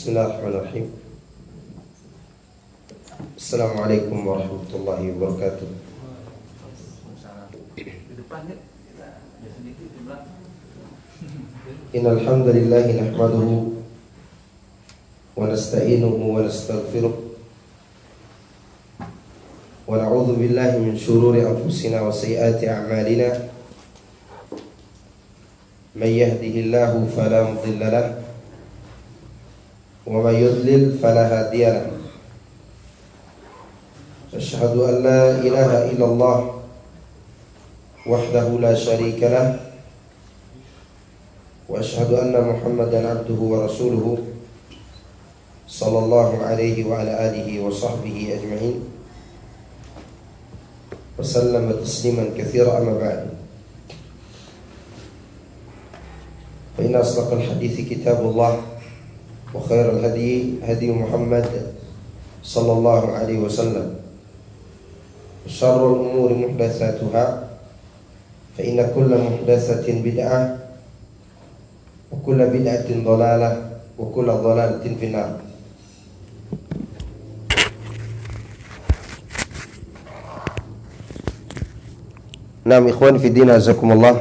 Bismillahirrahmanirrahim. Assalamualaikum warahmatullahi wabarakatuh. Innal hamdalillah nahmaduhu wa nasta'inuhu wa nastaghfiruh wa na'udzu billahi min shururi anfusina wa sayyiati a'malina. May yahdihillahu fala mudilla lahu wa may yudlil fala hadiya lahu. Asyhadu an la ilaha illallah wahdahu la syarika lahu wa asyhadu anna Muhammadan abduhu wa rasuluhu sallallahu alaihi wa ala alihi wa sahbihi ajma'in wa sallama tasliman katsira amma ba'du. Fa inna asdaqal hadithi kitabullah wa khairal hadi hadi Muhammad sallallahu alaihi wasallam. Syarrul umuri muhdatsatuha fa inna kulla muhdatsatin bid'ah wa kulla bid'atin dhalalah wa kulla dhalalatin finnar. Naam ikhwan fi din, azakumullah.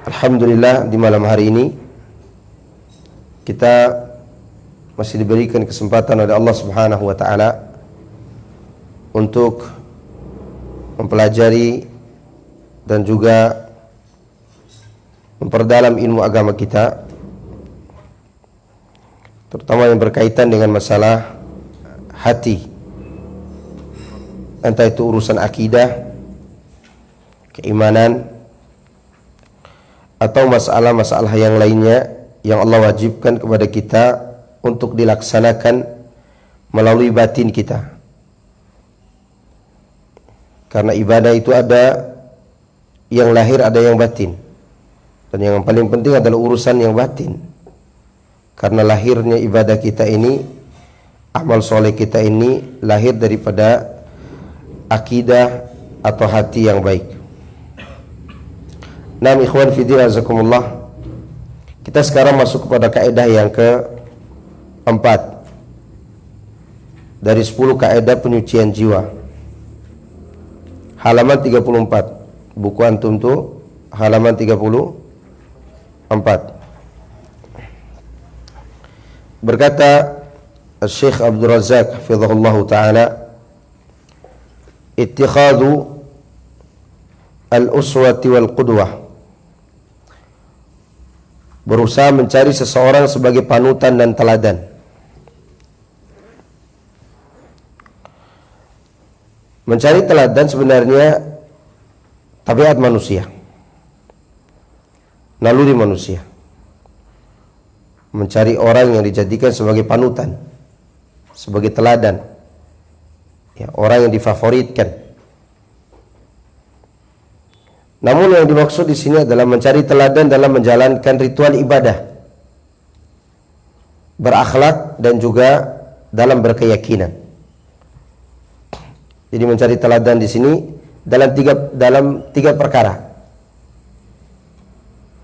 Alhamdulillah, di malam hari ini kita masih diberikan kesempatan oleh Allah Subhanahu wa taala untuk mempelajari dan juga memperdalam ilmu agama kita, terutama yang berkaitan dengan masalah hati, entah itu urusan akidah, keimanan, atau masalah-masalah yang lainnya yang Allah wajibkan kepada kita untuk dilaksanakan melalui batin kita. Karena ibadah itu ada yang lahir, ada yang batin. Dan yang paling penting adalah urusan yang batin. Karena lahirnya ibadah kita ini, amal soleh kita ini lahir daripada akidah atau hati yang baik. Nah, ikhwan fillah azakumullah, kita sekarang masuk kepada kaidah yang keempat dari 10 kaidah penyucian jiwa. Halaman 34. Buku antum tuh halaman 34. Berkata Syekh Abdul Razak hafizahullah taala, ittikhadhu al-uswati wal qudwah, berusaha mencari seseorang sebagai panutan dan teladan. Mencari teladan sebenarnya tabiat manusia, naluri manusia. Mencari orang yang dijadikan sebagai panutan, sebagai teladan, ya, orang yang difavoritkan. Namun yang dimaksud di sini adalah mencari teladan dalam menjalankan ritual ibadah, berakhlak, dan juga dalam berkeyakinan. Jadi mencari teladan di sini dalam tiga perkara.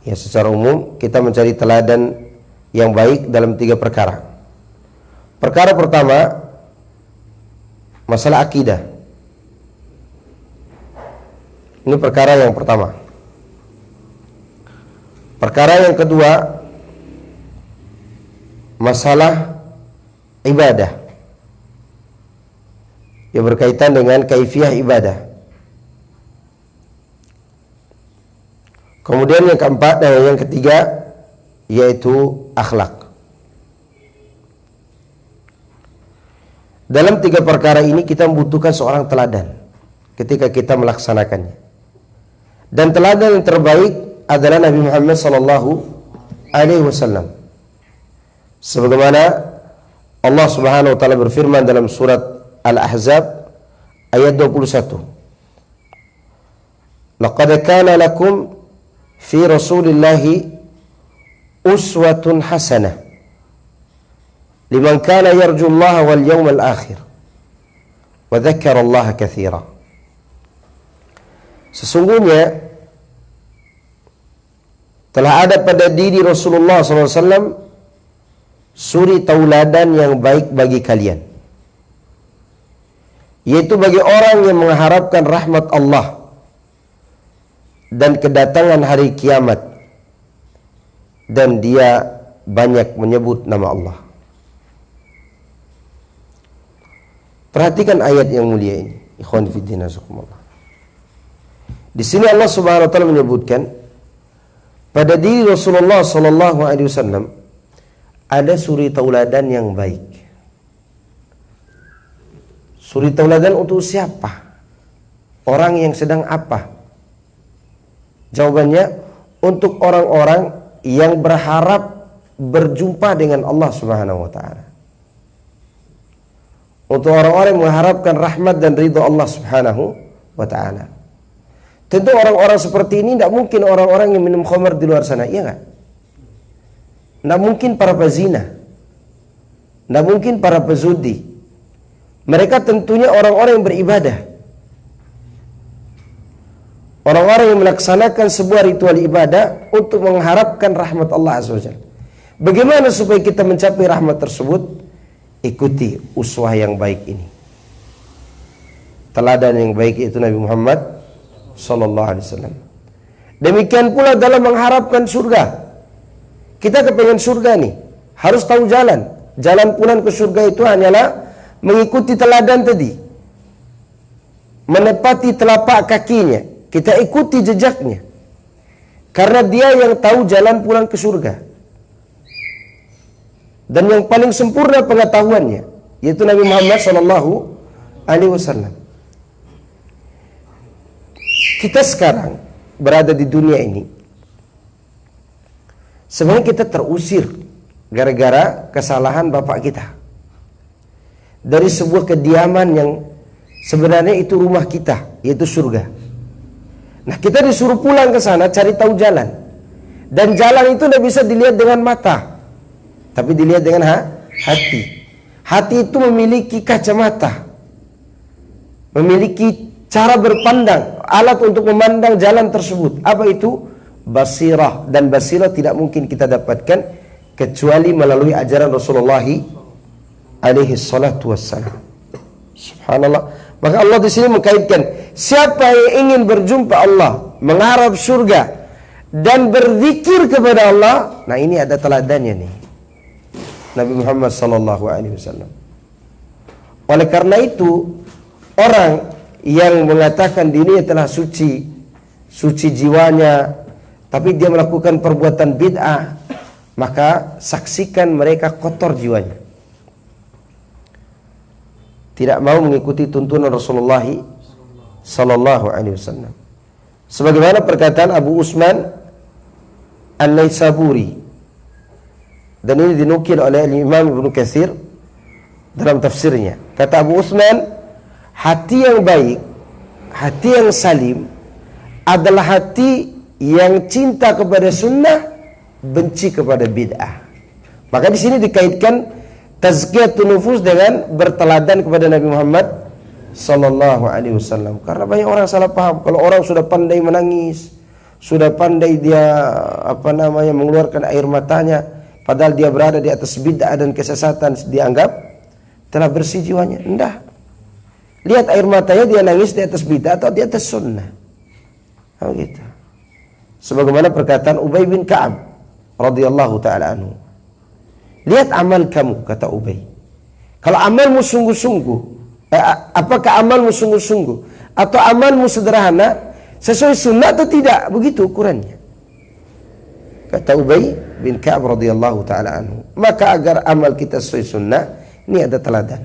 Ya, secara umum kita mencari teladan yang baik dalam 3 perkara. Perkara pertama, masalah akidah. Ini perkara yang pertama. Perkara yang kedua, masalah ibadah yang berkaitan dengan kaifiyah ibadah. Kemudian yang keempat dan yang ketiga yaitu akhlak. Dalam 3 perkara ini kita membutuhkan seorang teladan ketika kita melaksanakannya. Dan teladan yang terbaik adalah Nabi Muhammad sallallahu alaihi wasallam. Sebagaimana Allah Subhanahu wa taala berfirman dalam surat Al-Ahzab ayat 21. Laqad kana lakum fi Rasulillahi uswatun hasanah liman kana yarjullaha wal yawmal akhir wa dzakara Allah katsira. Sesungguhnya telah ada pada diri Rasulullah SAW suri tauladan yang baik bagi kalian, yaitu bagi orang yang mengharapkan rahmat Allah dan kedatangan hari kiamat, dan dia banyak menyebut nama Allah. Perhatikan ayat yang mulia ini, ikhwan fillah azakumullah. Di sini Allah Subhanahu wa taala menyebutkan pada diri Rasulullah sallallahu alaihi wasallam ada suri tauladan yang baik. Suri tauladan untuk siapa? Orang yang sedang apa? Jawabannya untuk orang-orang yang berharap berjumpa dengan Allah Subhanahu wa taala. Untuk orang-orang yang mengharapkan rahmat dan ridha Allah Subhanahu wa taala. Tentu orang-orang seperti ini tidak mungkin orang-orang yang minum khamar di luar sana, iya enggak? Tidak mungkin para pezina, tidak mungkin para pezudi. Mereka tentunya orang-orang yang beribadah, orang-orang yang melaksanakan sebuah ritual ibadah untuk mengharapkan rahmat Allah Azza wa Jalla. Bagaimana supaya kita mencapai rahmat tersebut? Ikuti uswah yang baik ini, teladan yang baik itu Nabi Muhammad sallallahu alaihi wasallam. Demikian pula dalam mengharapkan surga. Kita kepengen surga nih, harus tahu jalan. Jalan pulang ke surga itu hanyalah mengikuti teladan tadi, menepati telapak kakinya, kita ikuti jejaknya, karena dia yang tahu jalan pulang ke surga dan yang paling sempurna pengetahuannya, yaitu Nabi Muhammad sallallahu alaihi wasallam. Kita sekarang berada di dunia ini, sebenarnya kita terusir gara-gara kesalahan bapak kita dari sebuah kediaman yang sebenarnya itu rumah kita, yaitu surga. Nah, kita disuruh pulang ke sana cari tahu jalan, dan jalan itu tidak bisa dilihat dengan mata, tapi dilihat dengan hati. Hati itu memiliki kacamata, memiliki cara berpandang, alat untuk memandang jalan tersebut. Apa itu? Basirah. Dan basirah tidak mungkin kita dapatkan kecuali melalui ajaran Rasulullah alaihi salatu wassalam. Subhanallah. Maka Allah di sini mengkaitkan, siapa yang ingin berjumpa Allah, mengharap surga dan berzikir kepada Allah, nah ini ada teladannya nih, Nabi Muhammad sallallahu alaihi wasallam. Oleh karena itu, orang yang mengatakan dirinya telah suci jiwanya, tapi dia melakukan perbuatan bid'ah, maka saksikan mereka kotor jiwanya, tidak mau mengikuti tuntunan Rasulullah sallallahu alaihi wasallam. Sebagaimana perkataan Abu Usman An-Naisaburi, dan ini dinukil oleh Imam Ibnu Katsir dalam tafsirnya. Kata Abu Usman, hati yang baik, hati yang salim adalah hati yang cinta kepada sunnah, benci kepada bid'ah. Maka di sini dikaitkan tazkiyatun nufus dengan berteladan kepada Nabi Muhammad sallallahu alaihi wasallam. Karena banyak orang salah paham. Kalau orang sudah pandai menangis, sudah pandai dia mengeluarkan air matanya, padahal dia berada di atas bid'ah dan kesesatan, dianggap telah bersih jiwanya. Enggak. Lihat air matanya, dia nangis di atas bid'ah atau di atas sunnah. Oh gitu. Sebagaimana perkataan Ubay bin Ka'ab radhiyallahu taala anhu. Lihat amal kamu, kata Ubay. Kalau amalmu sungguh-sungguh, apakah amalmu sungguh-sungguh atau amalmu sederhana, sesuai sunnah atau tidak? Begitu ukurannya. Kata Ubay bin Ka'ab radhiyallahu taala anhu. Maka agar amal kita sesuai sunnah, ini ada teladan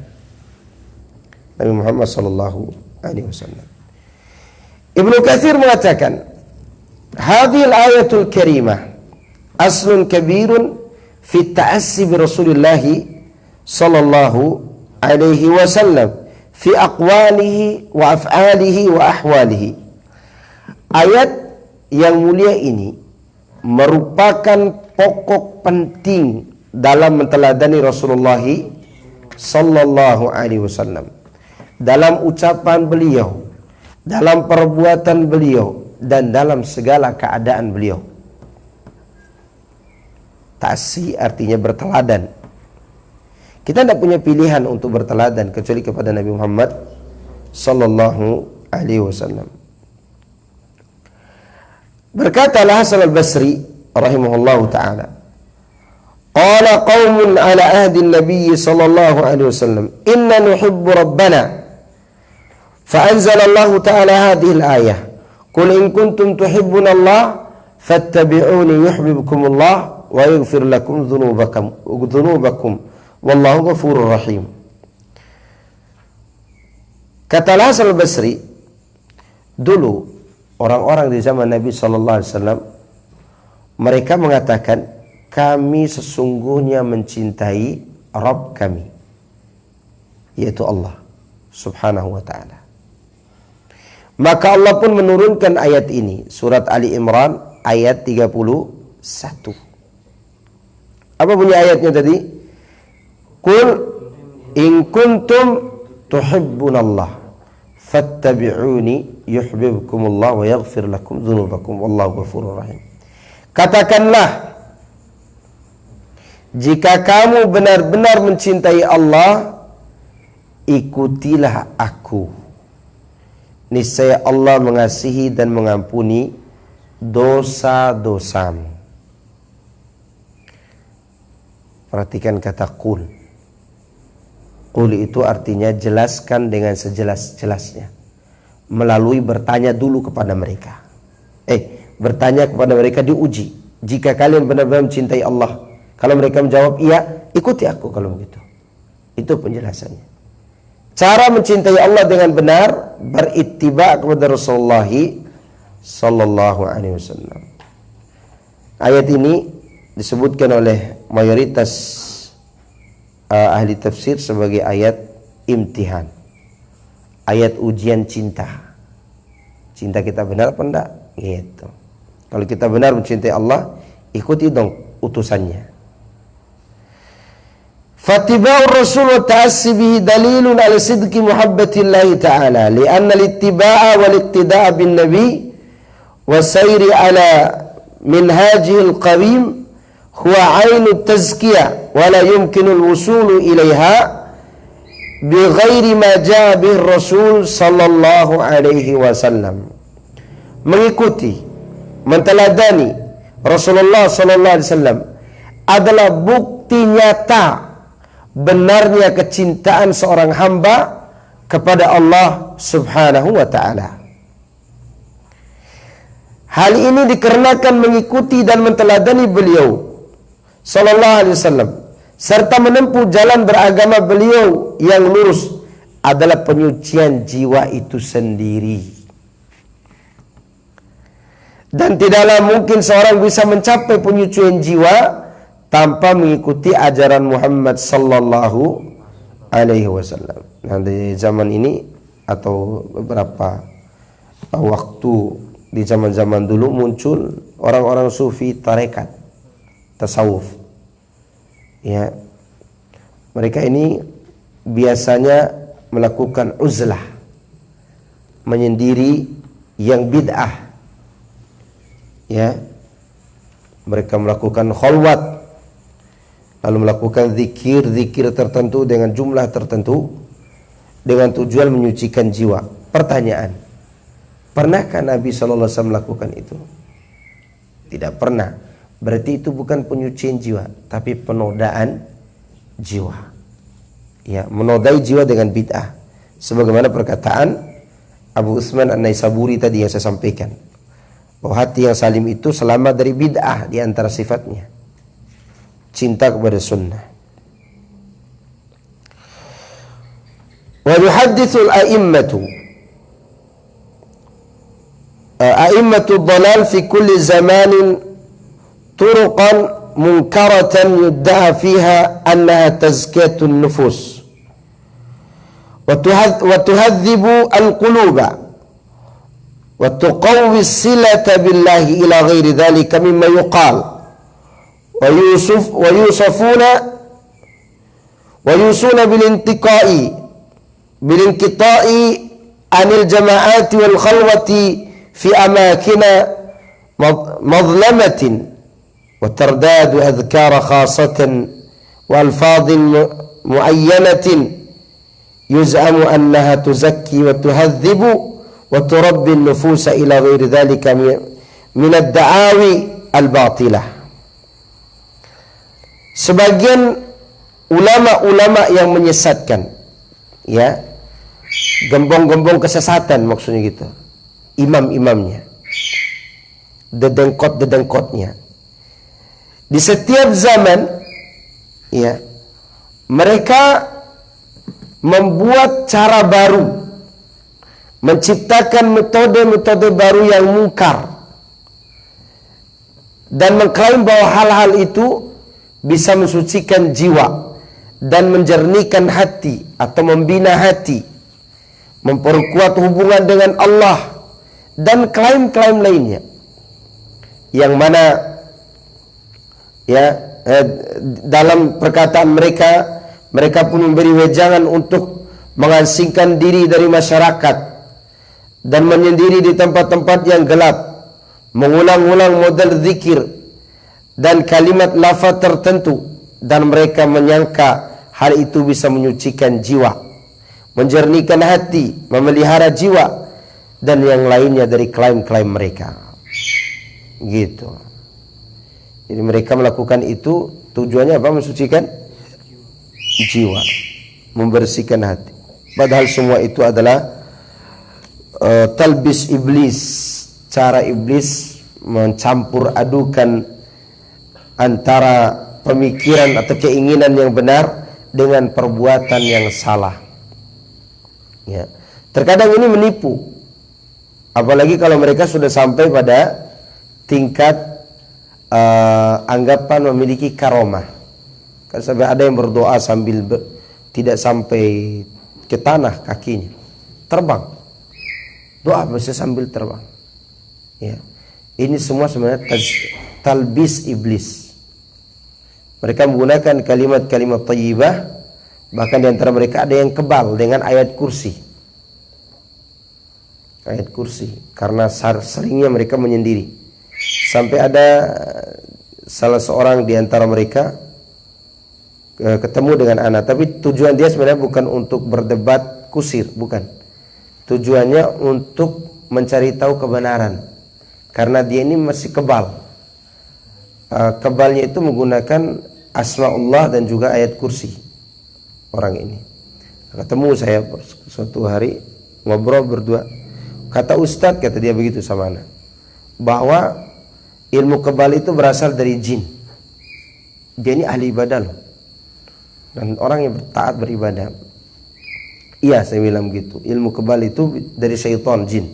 Nabi Muhammad sallallahu alaihi wasallam. Ibnu Katsir mengatakan, hadhil ayatul karimah aslun kabirun fi ta'assi bi Rasulillah sallallahu alaihi wasallam fi aqwalihi wa af'alihi wa ahwalihi. Ayat yang mulia ini merupakan pokok penting dalam menteladani Rasulullah sallallahu alaihi wasallam, dalam ucapan beliau, dalam perbuatan beliau, dan dalam segala keadaan beliau. Ta'si artinya berteladan, Kita tidak punya pilihan untuk berteladan kecuali kepada Nabi Muhammad sallallahu alaihi wasallam. Berkata Al-Hasan Al-Basri rahimahullahu taala, qala qaumun ala ahdi Nabi sallallahu alaihi wasallam, inna nuhibbu rabbana. Fa anzala Allah taala hadhihi al-ayah, qul in kuntum tuhibbuna Allah fattabi'uni yuhibbukumullah wa yaghfir lakum dhunubakum wallahu ghafurur rahim. Kata Al-Hasan Al-Basri, dulu orang-orang di zaman Nabi sallallahu alaihi wasallam mereka mengatakan, kami sesungguhnya mencintai Rabb kami, yaitu Allah subhanahu wa ta'ala. Maka Allah pun menurunkan ayat ini, surat Ali Imran ayat 31. Apa bunyi ayatnya tadi? Qul in kuntum tuhibbunallah fattabi'uni yuhibbukumullah wa yaghfir lakum dzunubakum wallahu ghafurur rahim. Katakanlah, jika kamu benar-benar mencintai Allah, ikutilah aku. Niscaya Allah mengasihi dan mengampuni dosa-dosamu. Perhatikan kata qul. Qul itu artinya jelaskan dengan sejelas-jelasnya, melalui bertanya dulu kepada mereka. Bertanya kepada mereka, diuji. Jika kalian benar-benar mencintai Allah, kalau mereka menjawab iya, ikuti aku kalau begitu. Itu penjelasannya. Cara mencintai Allah dengan benar, berittiba kepada Rasulullah sallallahu alaihi wasallam. Ayat ini disebutkan oleh mayoritas ahli tafsir sebagai ayat imtihan, ayat ujian cinta. Cinta kita benar apa enggak? Gitu. Kalau kita benar mencintai Allah, ikuti dong utusannya. Fattiba'ur rasul wa ta'assi bihi dalilun ala sidqi muhabbatillahi ta'ala, li'anna al-ittiba'a wal-iqtida'a bin nabi wa sayri ala minhajihil qawim huwa 'ainu at-tazkiyah wa la yumkinu al-wusulu ilayha bighairi ma ja'a bihi rasul sallallahu alaihi wasallam. Mengikuti, menteladani Rasulullah sallallahu alaihi wasallam adalah bukti nyata benarnya kecintaan seorang hamba kepada Allah subhanahu wa ta'ala. Hal ini dikarenakan mengikuti dan menteladani beliau sallallahu alaihi wasallam serta menempuh jalan beragama beliau yang lurus adalah penyucian jiwa itu sendiri. Dan tidaklah mungkin seorang bisa mencapai penyucian jiwa tanpa mengikuti ajaran Muhammad sallallahu alaihi wasallam. Nah, di zaman ini atau beberapa waktu di zaman-zaman dulu muncul orang-orang sufi tarekat, tasawuf. Ya. Mereka ini biasanya melakukan uzlah, menyendiri yang bid'ah. Ya. Mereka melakukan khalwat, lalu melakukan zikir tertentu dengan jumlah tertentu dengan tujuan menyucikan jiwa. Pertanyaan, pernahkah Nabi SAW melakukan itu? Tidak pernah. Berarti itu bukan penyucian jiwa, tapi penodaan jiwa. Ya, menodai jiwa dengan bid'ah. Sebagaimana perkataan Abu Utsman An-Naisaburi tadi yang saya sampaikan, bahwa hati yang salim itu selamat dari bid'ah di antara sifatnya. Cinta kepada sunnah. Wa yuhadditsu al-a'immatu dhalal fi kulli zamanin turuqan munkaratan yudda'a fiha annaha tazkiyatun nufus wa tuhadhibu al-quluba wa tuqawwi as-silata billahi ila ghairi dhalika mimma yuqal ويوصون بالانقطاع عن الجماعات والخلوة في أماكن مظلمة وترداد أذكار خاصة وألفاظ muayyanatin yuz'amu annaha tuzakki wa tuhadzibu wa turabbi an-nufusa ila ghairi dhalika min ad-da'awi al-batilah. Sebagian ulama-ulama yang menyesatkan, ya, gembong-gembong kesesatan maksudnya gitu, imam-imamnya, dedengkot-dedengkotnya di setiap zaman, ya, mereka membuat cara baru, menciptakan metode-metode baru yang mungkar, dan mengklaim bahwa hal-hal itu bisa mensucikan jiwa dan menjernihkan hati atau membina hati, memperkuat hubungan dengan Allah, dan klaim-klaim lainnya yang mana, ya, dalam perkataan mereka pun memberi wejangan untuk mengasingkan diri dari masyarakat dan menyendiri di tempat-tempat yang gelap, mengulang-ulang model zikir dan kalimat lafaz tertentu, dan mereka menyangka hal itu bisa menyucikan jiwa, menjernihkan hati, memelihara jiwa, dan yang lainnya dari klaim-klaim mereka. Gitu. Jadi mereka melakukan itu tujuannya apa? Mensucikan jiwa, membersihkan hati. Padahal semua itu adalah talbis iblis, cara iblis mencampur adukan antara pemikiran atau keinginan yang benar dengan perbuatan yang salah. Ya. Terkadang ini menipu, apalagi kalau mereka sudah sampai pada tingkat anggapan memiliki karomah. Kan sampai ada yang berdoa sambil tidak sampai ke tanah kakinya, terbang. Doa bisa sambil terbang. Ya. Ini semua sebenarnya talbis iblis. Mereka menggunakan kalimat-kalimat thayyibah, bahkan di antara mereka ada yang kebal dengan ayat kursi. Ayat kursi, karena seringnya mereka menyendiri. Sampai ada salah seorang di antara mereka ketemu dengan anak, tapi tujuan dia sebenarnya bukan untuk berdebat kusir, bukan. Tujuannya untuk mencari tahu kebenaran, karena dia ini masih kebal. Kebalnya itu menggunakan asma'ullah dan juga ayat kursi. Orang ini ketemu saya suatu hari, ngobrol berdua. Kata Ustadz, kata dia begitu sama anak, bahwa ilmu kebal itu berasal dari jin. Dia ini ahli ibadah loh, dan orang yang taat beribadah. Iya, saya bilang begitu. Ilmu kebal itu dari syaitan, jin.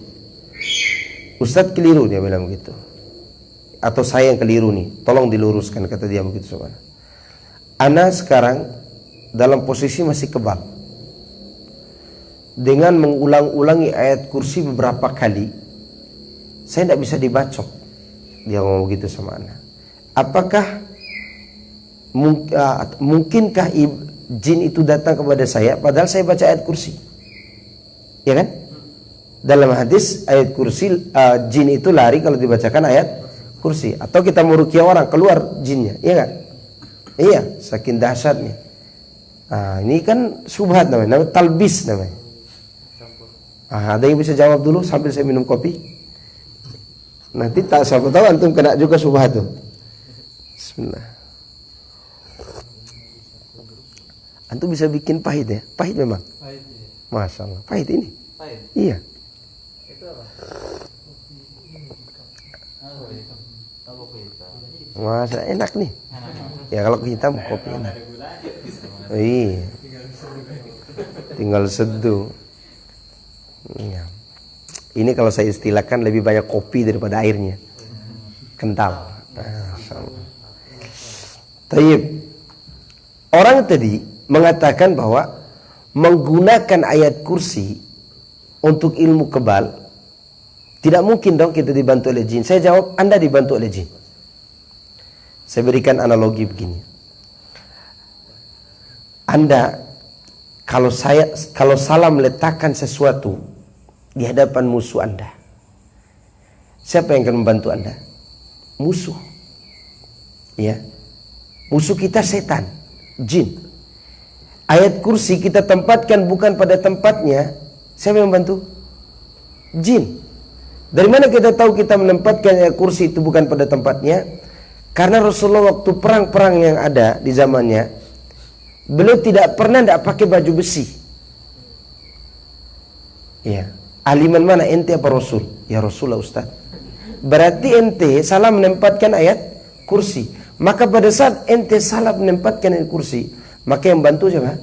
Ustadz keliru, dia bilang begitu. Atau saya yang keliru nih, tolong diluruskan, kata dia begitu sama anak. Ana sekarang dalam posisi masih kebal. Dengan mengulang-ulangi ayat kursi beberapa kali, saya tidak bisa dibacok. Dia ngomong begitu sama Ana. Apakah mungkinkah jin itu datang kepada saya padahal saya baca ayat kursi? Ya kan? Dalam hadis ayat kursi, jin itu lari kalau dibacakan ayat kursi. Atau kita meruqyah orang, keluar jinnya, iya kan? Iya, saking dahsyatnya. Ini kan subhat namanya, talbis namanya. Ada yang bisa jawab dulu sambil saya minum kopi? Nanti tak siapa tahu antum kena juga subhat tuh. Bismillah. Antum bisa bikin pahit ya? Pahit memang. Pahit. Masya Allah. Pahit ini. Pahit. Iya. Itu apa? Masa enak nih. Ya kalau hitam kopi enak. Iya. Tinggal seduh. Iya. Ini kalau saya istilahkan lebih banyak kopi daripada airnya. Kental. Tayyib. Orang tadi mengatakan bahwa menggunakan ayat kursi untuk ilmu kebal, tidak mungkin dong kita dibantu oleh jin. Saya jawab, Anda dibantu oleh jin. Saya berikan analogi begini. Anda kalau salah meletakkan sesuatu di hadapan musuh Anda, siapa yang akan membantu Anda? Musuh. Ya. Musuh kita setan, jin. ayat kursi kita tempatkan bukan pada tempatnya, siapa yang bantu? Jin. Dari mana kita tahu kita menempatkan ayat kursi itu bukan pada tempatnya? Karena Rasulullah waktu perang-perang yang ada di zamannya, beliau tidak pernah pakai baju besi. Ya, aliman mana ente apa Rasul? Ya Rasulullah Ustaz. Berarti ente salah menempatkan ayat kursi. Maka pada saat ente salah menempatkan ayat kursi, maka yang bantu siapa?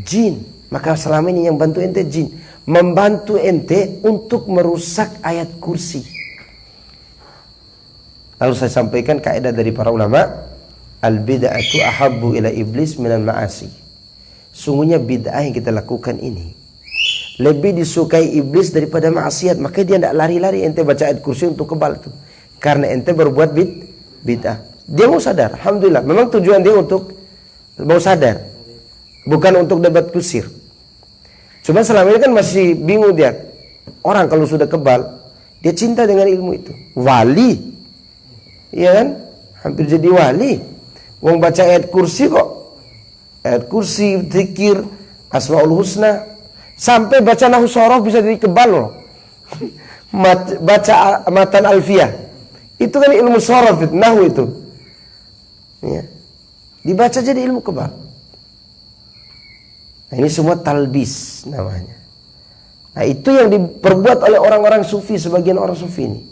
Jin. Maka selama ini yang bantu ente jin, membantu ente untuk merusak ayat kursi. Lalu saya sampaikan kaidah dari para ulama, al-bid'atu ahabbu ila iblis minal ma'asi. Sungguhnya bid'ah yang kita lakukan ini lebih disukai iblis daripada maksiat. Maka dia tidak lari-lari ente baca ayat kursi untuk kebal tuh. Karena ente berbuat bid'ah. Dia mau sadar, alhamdulillah. Memang tujuan dia untuk mau sadar, bukan untuk debat kusir. Cuma selama ini kan masih bingung dia. Orang kalau sudah kebal, dia cinta dengan ilmu itu. Wali, iya kan? Hampir jadi wali. Wong baca ayat kursi kok. Ayat kursi, zikir, asmaul husna. Sampai baca nahu sorof bisa jadi kebal loh. Baca matan alfiyah. Itu kan ilmu sorof, nahu itu. Ya. Dibaca jadi ilmu kebal. Nah, ini semua talbis namanya. Nah, itu yang diperbuat oleh orang-orang sufi, sebagian orang sufi ini.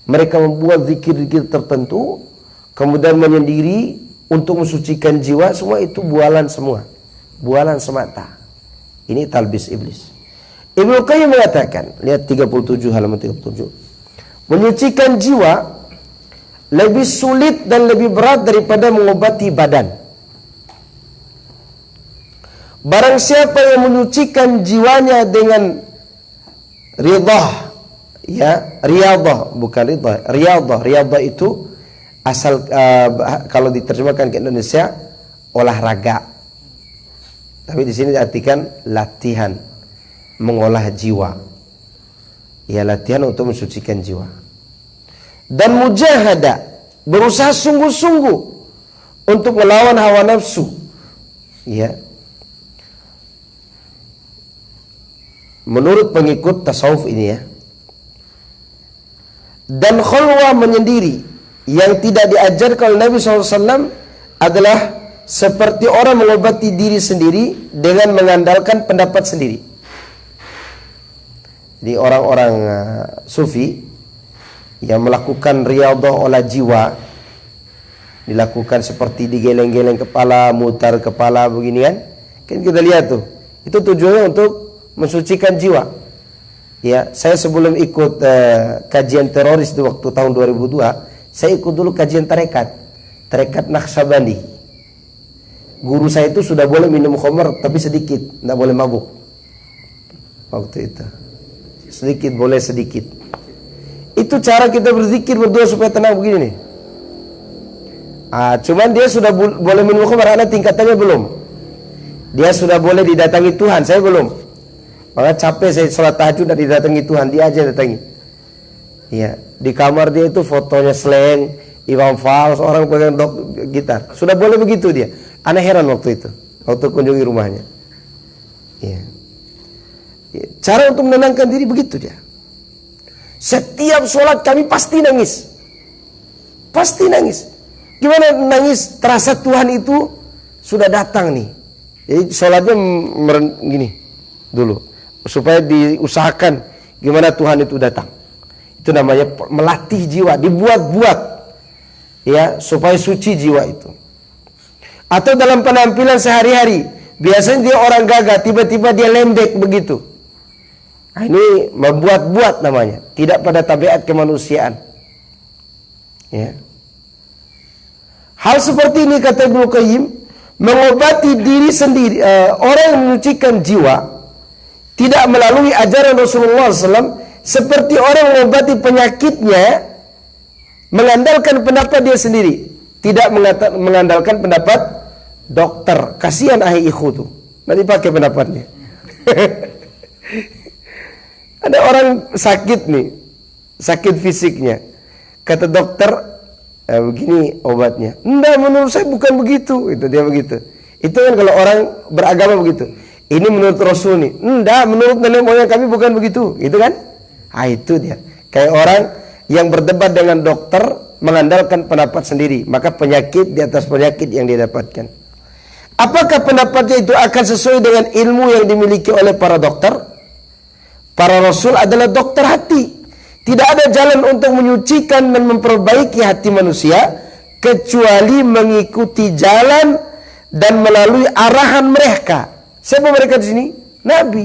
Mereka membuat zikir-zikir tertentu, kemudian menyendiri untuk mensucikan jiwa, semua itu bualan semua. Bualan semata. Ini talbis iblis. Ibnu Qayyim mengatakan, lihat 37 halaman 37. Menyucikan jiwa lebih sulit dan lebih berat daripada mengobati badan. Barang siapa yang menyucikan jiwanya dengan ridah, ya, riyadah, bukan ridah, riyadah. Riyadah itu asal kalau diterjemahkan ke Indonesia olahraga. Tapi di sini diartikan latihan mengolah jiwa. Ya, latihan untuk mensucikan jiwa. Dan mujahadah, berusaha sungguh-sungguh untuk melawan hawa nafsu. Ya. Menurut pengikut tasawuf ini ya. Dan khulwah menyendiri yang tidak diajarkan oleh Nabi SAW adalah seperti orang mengobati diri sendiri dengan mengandalkan pendapat sendiri. Jadi orang-orang sufi yang melakukan riyadah olah jiwa, dilakukan seperti digeleng-geleng kepala, mutar kepala begini kan. Kan kita lihat tuh. Itu tujuannya untuk mensucikan jiwa. Ya, saya sebelum ikut kajian teroris di waktu tahun 2002, saya ikut dulu kajian tarekat Naqsyabandi. Guru saya itu sudah boleh minum khamar tapi sedikit, tidak boleh mabuk. Waktu itu sedikit, boleh sedikit. Itu cara kita berzikir berdua supaya tenang begini nih. Cuman dia sudah boleh minum khamar, anak tingkatannya belum. Dia sudah boleh didatangi Tuhan, saya belum. Maka capek saya sholat tahajud dan didatangi Tuhan, dia aja datangi. Iya, di kamar dia itu fotonya Sleng, Imam Fals, orang pegang gitar. Sudah boleh begitu dia. Anak heran waktu itu, waktu kunjungi rumahnya. Iya. Cara untuk menenangkan diri begitu dia. Setiap sholat kami pasti nangis. Pasti nangis. Gimana nangis? Terasa Tuhan itu sudah datang nih. Jadi sholatnya gini dulu. Supaya diusahakan gimana Tuhan itu datang. Itu namanya melatih jiwa, dibuat-buat. Ya, supaya suci jiwa itu. Atau dalam penampilan sehari-hari, biasanya dia orang gagah, tiba-tiba dia lembek begitu. Nah, ini membuat-buat namanya, tidak pada tabiat kemanusiaan. Ya. Hal seperti ini kata Ibnu Qayyim, mengobati diri sendiri, orang yang menyucikan jiwa tidak melalui ajaran Rasulullah SAW, seperti orang mengobati penyakitnya mengandalkan pendapat dia sendiri, tidak mengandalkan pendapat dokter. Kasihan ahli ikhu tuh, nanti pakai pendapatnya. Ada orang sakit nih, sakit fisiknya, kata dokter begini obatnya. Enggak, menurut saya bukan begitu. Itu dia begitu. Itu kan kalau orang beragama begitu. Ini menurut Rasul nih. Enggak, menurut nenek moyang kami bukan begitu. Gitu kan? Ah, itu dia. Kayak orang yang berdebat dengan dokter mengandalkan pendapat sendiri. Maka penyakit di atas penyakit yang dia dapatkan. Apakah pendapatnya itu akan sesuai dengan ilmu yang dimiliki oleh para dokter? Para Rasul adalah dokter hati. Tidak ada jalan untuk menyucikan dan memperbaiki hati manusia kecuali mengikuti jalan dan melalui arahan mereka. Siapa mereka di sini? Nabi.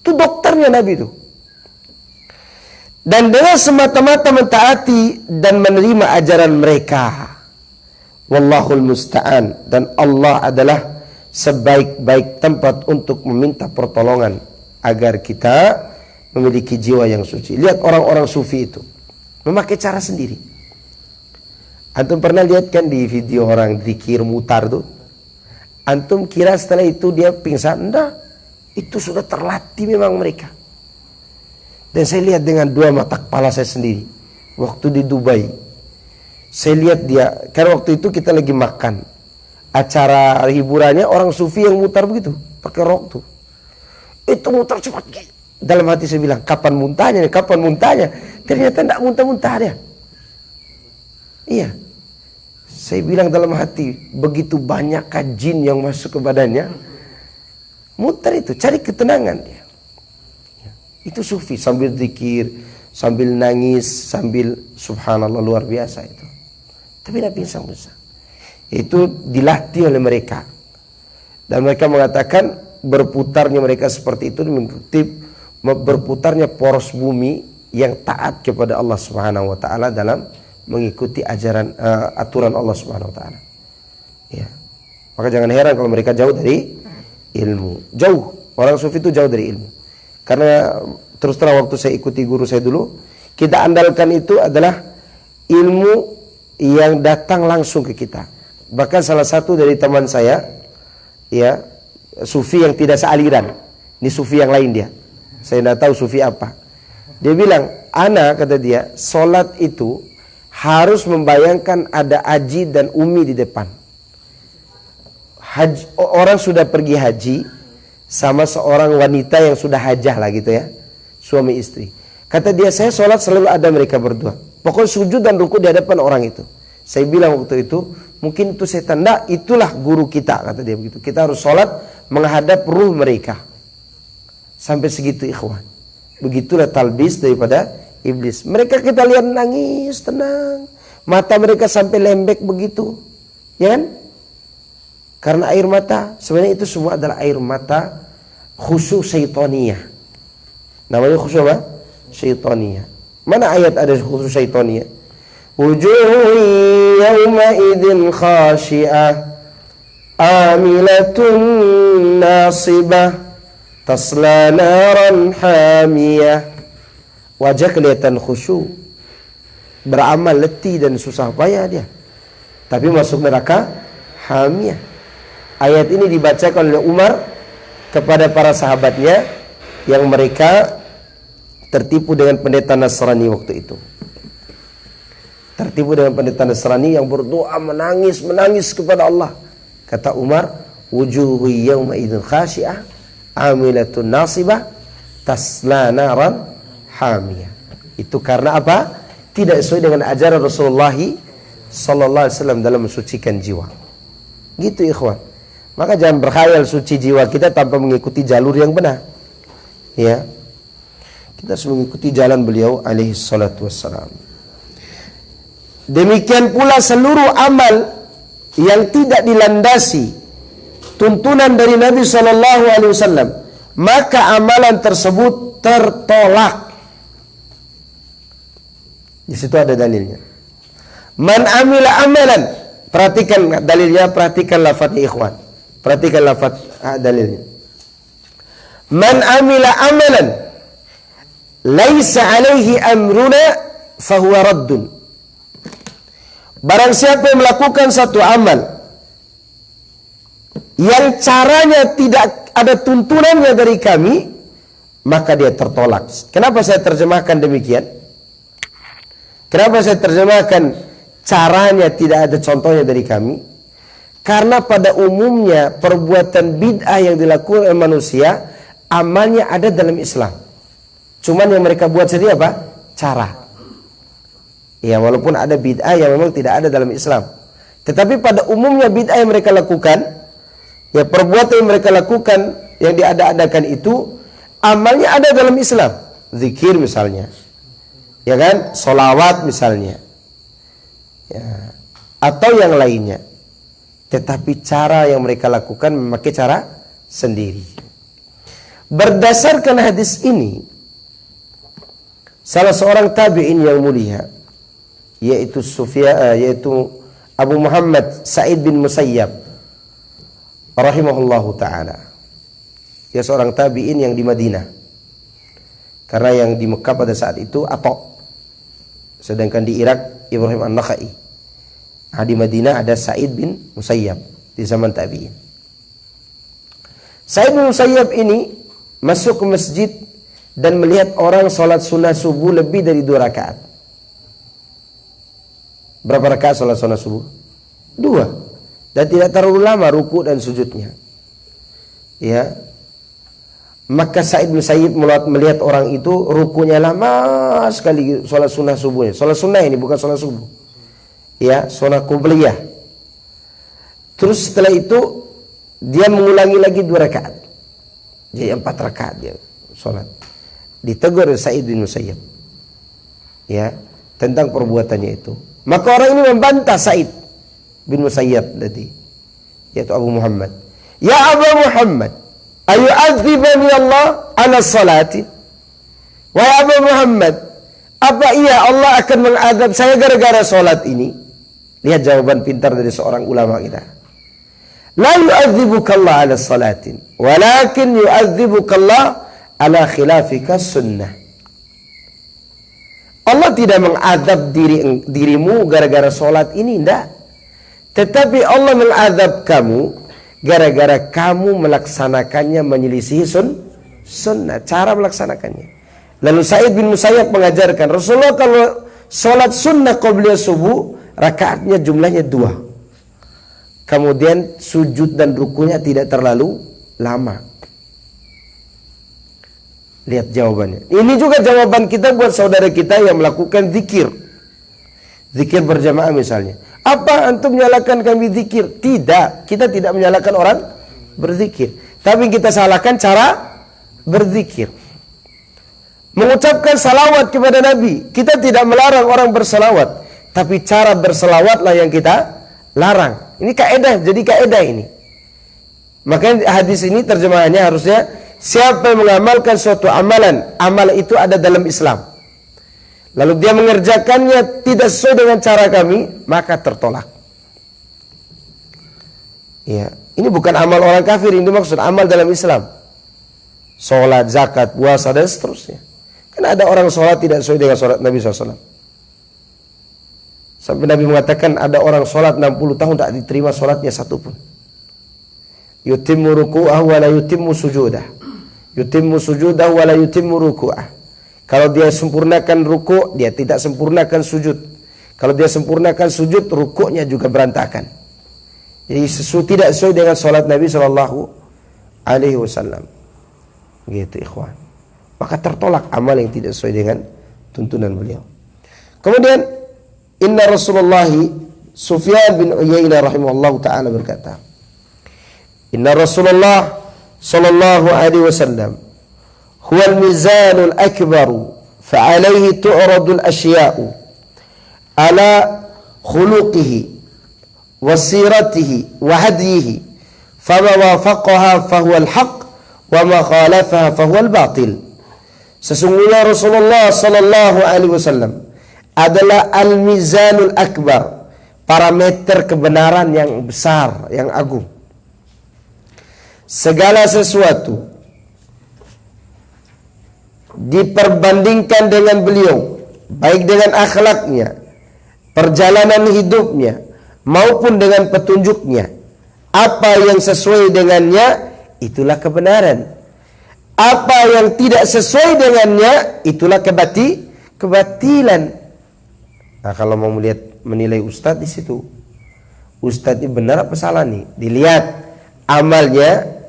Itu dokternya Nabi itu. Dan dengan semata-mata mentaati dan menerima ajaran mereka. Wallahul musta'an. Dan Allah adalah sebaik-baik tempat untuk meminta pertolongan agar kita memiliki jiwa yang suci. Lihat orang-orang sufi itu memakai cara sendiri. Antum pernah lihat kan di video orang zikir mutar tuh? Antum kira setelah itu dia pingsan? Enggak. Itu sudah terlatih memang mereka. Dan saya lihat dengan dua mata kepala saya sendiri waktu di Dubai. Saya lihat dia, karena waktu itu kita lagi makan. Acara hiburannya orang sufi yang mutar begitu, pakai rok tuh. Itu mutar cepat. Dalam hati saya bilang, kapan muntahnya? Kapan muntahnya? Ternyata tidak muntah-muntah dia. Iya. Saya bilang dalam hati, begitu banyak jin yang masuk ke badannya. Mutar itu, cari ketenangan dia. Itu sufi, sambil zikir, sambil nangis, sambil subhanallah, luar biasa itu. Tapi tidak pingsan-pingsan. Itu dilatih oleh mereka. Dan mereka mengatakan berputarnya mereka seperti itu mengikuti berputarnya poros bumi yang taat kepada Allah Subhanahu wa taala dalam mengikuti ajaran aturan Allah Subhanahu wa taala. Ya. Maka jangan heran kalau mereka jauh dari ilmu. Jauh. Orang sufi itu jauh dari ilmu. Karena terus terang waktu saya ikuti guru saya dulu, kita andalkan itu adalah ilmu yang datang langsung ke kita. Bahkan salah satu dari teman saya, ya, sufi yang tidak sealiran. Ini sufi yang lain dia. Saya tidak tahu sufi apa. Dia bilang, ana kata dia, solat itu harus membayangkan ada haji dan umi di depan. Haji, orang sudah pergi haji sama seorang wanita yang sudah hajah lah gitu ya, suami istri. Kata dia, saya solat selalu ada mereka berdua. Pokoknya sujud dan ruku di hadapan orang itu. Saya bilang waktu itu, mungkin itu setan. Nah, itulah guru kita, kata dia begitu. Kita harus sholat menghadap ruh mereka. Sampai segitu ikhwan. Begitulah talbis daripada iblis. Mereka kita lihat nangis, tenang. Mata mereka sampai lembek begitu. Ya kan? Karena air mata, sebenarnya itu semua adalah air mata khusyuk syaitaniyah. Namanya khusyuk apa? Syaitaniyah. Mana ayat ada khusyuk syaitaniyah? Wujuhun yawma idin khashi'ah amilatun nasibah tasla naran hamiyah. Wajah kelihatan khusyuk, beramal letih dan susah payah dia, tapi masuk neraka hamiyah. Ayat ini dibacakan oleh Umar kepada para sahabatnya yang mereka tertipu dengan pendeta Nasrani waktu itu. Tertipu dengan pendeta Nasrani yang berdoa menangis kepada Allah. Kata Umar, wujuhu yawma idzin khashi'ah amilatun nasibah tasla naran hamiyah. Itu karena apa? Tidak sesuai dengan ajaran Rasulullah sallallahu alaihi wasallam dalam mensucikan jiwa. Gitu ikhwan. Maka jangan berkhayal suci jiwa kita tanpa mengikuti jalur yang benar. Ya. Kita harus mengikuti jalan beliau alaihi salatu wassalam. Demikian pula seluruh amal yang tidak dilandasi tuntunan dari Nabi sallallahu alaihi wasallam, maka amalan tersebut tertolak. Di situ ada dalilnya. Man amila amalan, perhatikan dalilnya, perhatikan lafadznya ikhwan. Perhatikan lafaz dalilnya. Man amila amalan laisa alaihi amruna fahuwa raddun. Barang siapa yang melakukan satu amal yang caranya tidak ada tuntunannya dari kami, maka dia tertolak. Kenapa saya terjemahkan demikian? Kenapa saya terjemahkan caranya tidak ada contohnya dari kami? Karena pada umumnya perbuatan bid'ah yang dilakukan oleh manusia, amalnya ada dalam Islam. Cuman yang mereka buat sendiri apa? Cara. Ya, walaupun ada bid'ah yang memang tidak ada dalam Islam. Tetapi pada umumnya bid'ah yang mereka lakukan, ya perbuatan yang mereka lakukan, yang diada-adakan itu, amalnya ada dalam Islam. Zikir misalnya. Ya kan? Sholawat misalnya. Ya. Atau yang lainnya. Tetapi cara yang mereka lakukan memakai cara sendiri. Berdasarkan hadis ini, salah seorang tabi'in yang mulia, yaitu Abu Muhammad Sa'id bin Musayyab rahimahullahu ta'ala. Dia seorang tabi'in yang di Madinah. Karena yang di Mekah pada saat itu Atta. Sedangkan di Irak Ibrahim An-Nakhai. Nah, di Madinah ada Sa'id bin Musayyab di zaman tabi'in. Sa'id bin Musayyab ini masuk ke masjid dan melihat orang sholat sunnah subuh lebih dari 2 rakaat. Berapa rakaat sholat sunnah subuh? 2. Dan tidak terlalu lama ruku dan sujudnya. Ya. Maka Sa'id bin Musayyab melihat orang itu rukunya lama sekali sholat sunnah subuhnya. Sholat sunnah ini bukan sholat subuh. Ya, sholat qobliyah. Terus setelah itu dia mengulangi lagi 2 rakaat. Jadi 4 rakaat dia sholat. Ditegur Sa'id bin Musayyab, ya, tentang perbuatannya itu. Maka orang ini membantah Sa'id bin Musayyab tadi, yaitu Abu Muhammad. Ya Abu Muhammad, ayu'adzibani Allah ala salati? Wahai Abu Muhammad, apa iya Allah akan mengadab saya gara-gara sholat ini? Lihat jawaban pintar dari seorang ulama kita. La yu'adzibuka Allah ala salatin, walakin yu'adzibuka Allah ala khilafika sunnah. Allah tidak mengadab dirimu gara-gara sholat ini, tidak. Tetapi Allah mengadab kamu gara-gara kamu melaksanakannya menyelisihi sunnah, cara melaksanakannya. Lalu Sa'id bin Musayyab mengajarkan, Rasulullah kalau sholat sunnah qobliyah subuh, rakaatnya jumlahnya 2. Kemudian sujud dan rukunya tidak terlalu lama. Lihat jawabannya. Ini juga jawaban kita buat saudara kita yang melakukan zikir. Zikir berjamaah misalnya. Apa antum menyalahkan kami zikir? Tidak. Kita tidak menyalahkan orang berzikir. Tapi kita salahkan cara berzikir. Mengucapkan salawat kepada Nabi. Kita tidak melarang orang bersalawat. Tapi cara berselawatlah yang kita larang. Ini kaedah, jadi kaedah ini. Makanya hadis ini terjemahannya harusnya, siapa yang mengamalkan suatu amalan, amal itu ada dalam Islam, lalu dia mengerjakannya tidak sesuai dengan cara kami, maka tertolak. Ya, ini bukan amal orang kafir, ini maksud amal dalam Islam. Sholat, zakat, puasa, dan seterusnya. Kan ada orang sholat tidak sesuai dengan sholat Nabi SAW. Sampai Nabi mengatakan ada orang sholat 60 tahun tak diterima sholatnya satu pun. Yutimmu ruku'ah wa la yutimmu sujudah. Yutimmu sujudah wa la yutimmu ruku'ah. Kalau dia sempurnakan ruku', dia tidak sempurnakan sujud. Kalau dia sempurnakan sujud, ruku'nya juga berantakan. Jadi tidak sesuai dengan sholat Nabi SAW. Gitu ikhwan. Maka tertolak amal yang tidak sesuai dengan tuntunan beliau. Kemudian Inna Rasulullah Sufyan bin Uyainah rahimahullah ta'ala berkata, Inna Rasulullah sallallahu alaihi wasallam huwa al-mizanul akbaru fa'alaihi tu'radul asya'u ala khuluqihi wa siratihi wa hadiyihi fama wafaqaha fahuwa al-haq wa ma khalafaha fahuwa al-batil. Sesungguhnya Rasulullah sallallahu alaihi wasallam adalah al-mizanul akbar, parameter kebenaran yang besar, yang agung. Segala sesuatu diperbandingkan dengan beliau, baik dengan akhlaknya, perjalanan hidupnya, maupun dengan petunjuknya. Apa yang sesuai dengannya, itulah kebenaran. Apa yang tidak sesuai dengannya, itulah kebatilan. Nah, kalau mau menilai ustadz di situ, Ustadz ini benar apa salah nih? Dilihat amalnya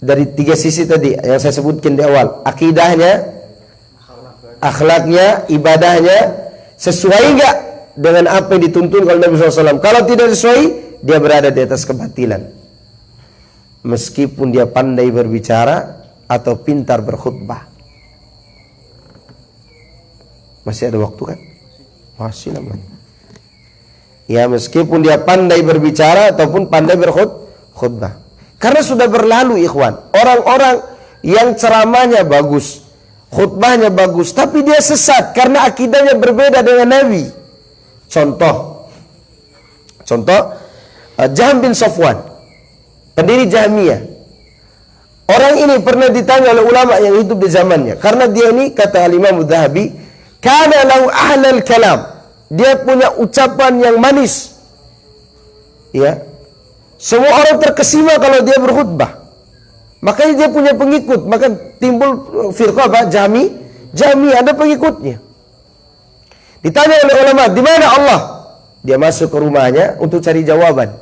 dari 3 sisi tadi yang saya sebutkan di awal. Akidahnya, akhlaknya, ibadahnya sesuai enggak dengan apa yang dituntun oleh Nabi SAW. Kalau tidak sesuai, dia berada di atas kebatilan. Meskipun dia pandai berbicara atau pintar berkhutbah. Masih ada waktu kan? Masih namanya. Ya, meskipun dia pandai berbicara ataupun pandai berkhutbah. Karena sudah berlalu ikhwan. Orang-orang yang ceramahnya bagus, khutbahnya bagus, tapi dia sesat karena akidahnya berbeda dengan Nabi. Contoh Jahm bin Safwan, pendiri Jahmiyah. Orang ini pernah ditanya oleh ulama yang hidup di zamannya, karena dia ini, kata Imam Adz-Dzahabi, kana lahu ahlal kalam, dia punya ucapan yang manis. Ya, semua orang terkesima kalau dia berkhutbah. Makanya dia punya pengikut, maka timbul firqah apa? Jahmi ada pengikutnya. Ditanya oleh ulama, di mana Allah? Dia masuk ke rumahnya untuk cari jawaban.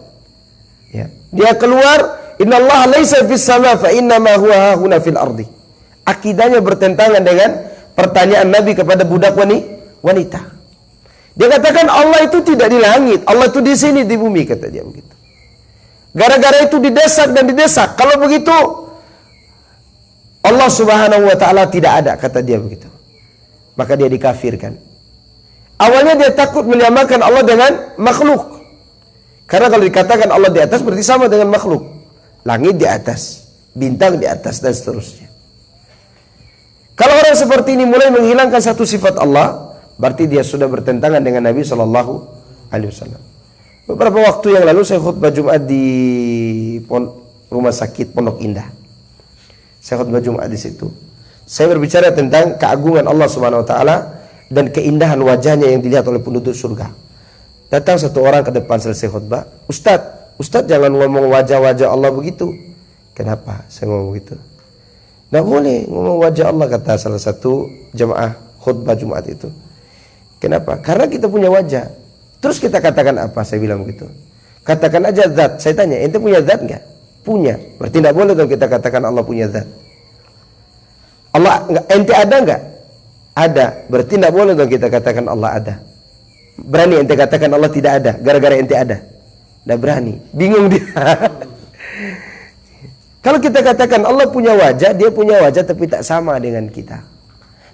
Ya. Dia keluar, innallaha laisa fis sama fa innama huwa huna fil ardi. Akidahnya bertentangan dengan pertanyaan Nabi kepada budak wanita. Dia katakan Allah itu tidak di langit, Allah itu di sini di bumi, kata dia begitu. Gara-gara itu didesak dan didesak. Kalau begitu Allah Subhanahu wa taala tidak ada, kata dia begitu. Maka dia dikafirkan. Awalnya dia takut menyamakan Allah dengan makhluk. Karena kalau dikatakan Allah di atas berarti sama dengan makhluk. Langit di atas, bintang di atas, dan seterusnya. Kalau orang seperti ini mulai menghilangkan satu sifat Allah, berarti dia sudah bertentangan dengan Nabi SAW. Beberapa waktu yang lalu saya khutbah Jumat di rumah sakit Pondok Indah. Saya khutbah Jumat di situ. Saya berbicara tentang keagungan Allah Subhanahu wa taala dan keindahan wajahnya yang dilihat oleh penduduk surga. Datang satu orang ke depan selesai khutbah, Ustadz jangan ngomong wajah-wajah Allah begitu. Kenapa saya ngomong begitu? Nggak boleh ngomong wajah Allah, kata salah satu jemaah khutbah Jumat itu. Kenapa? Karena kita punya wajah. Terus kita katakan apa? Saya bilang begitu. Katakan aja zat. Saya tanya, ente punya zat nggak? Punya. Berarti nggak boleh dong kita katakan Allah punya zat. Allah, ente ada nggak? Ada. Berarti tidak boleh dong kita katakan Allah ada. Berani ente katakan Allah tidak ada gara-gara ente ada? Tidak berani. Bingung dia. Kalau kita katakan Allah punya wajah, dia punya wajah tapi tak sama dengan kita.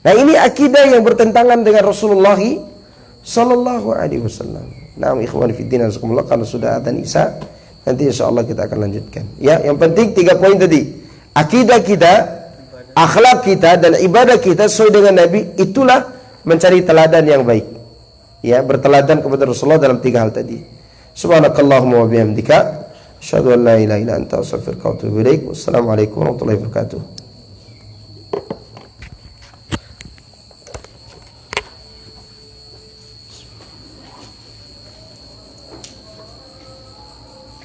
Nah, ini akidah yang bertentangan dengan Rasulullah sallallahu alaihi wasallam. Nah, ikhwan fillah, jazakumullah, karena sudah adzan Isya, nanti insyaallah kita akan lanjutkan. Ya, yang penting 3 poin tadi. Akidah kita, akhlak kita, dan ibadah kita sesuai dengan Nabi, itulah mencari teladan yang baik. Ya, berteladan kepada Rasulullah dalam 3 hal tadi. Subhanakallahumma wa bihamdika, asyhadu an la ilaha illa anta, astaghfiruka wa atubu ilaik. Wassalamualaikum warahmatullahi wabarakatuh.